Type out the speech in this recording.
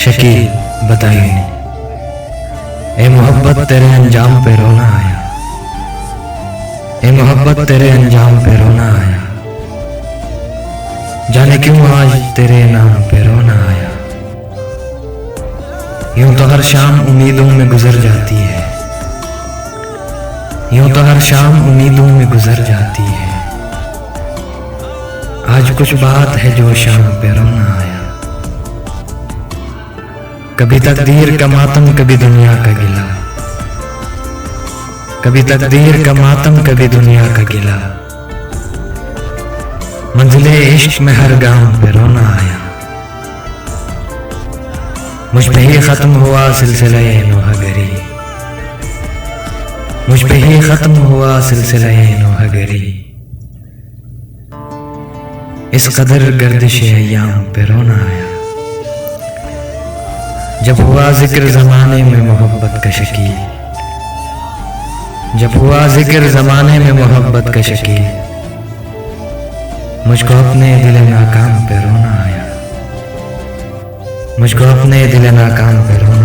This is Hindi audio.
शकील बताइए, ए मोहब्बत तेरे अंजाम पे रोना आया, ए मोहब्बत तेरे अंजाम पे रोना आया, जाने क्यों आज तेरे नाम पे रोना आया। यूं तो हर शाम उम्मीदों में गुजर जाती है, यूं तो हर शाम उम्मीदों में गुजर जाती है, आज कुछ बात है जो शाम पे रोना आया। कभी तकदीर का मातम कभी दुनिया का गिला, कभी तकदीर का मातम कभी दुनिया का गिला, मंजिले इश्क में हर गांव पे रोना आया। मुझ पे ही खत्म हुआ सिलसिला-ए नौहगरी, मुझ पे ही खत्म हुआ सिलसिला-ए नौहगरी, इस कदर गर्दिश अय्याम पे रोना आया। जब हुआ जिक्र ज़माने में मोहब्बत का शकील, जब हुआ जिक्र ज़माने में मोहब्बत का शकील, मुझको अपने दिल नाकाम पे रोना आया, मुझको अपने दिल नाकाम पे रोना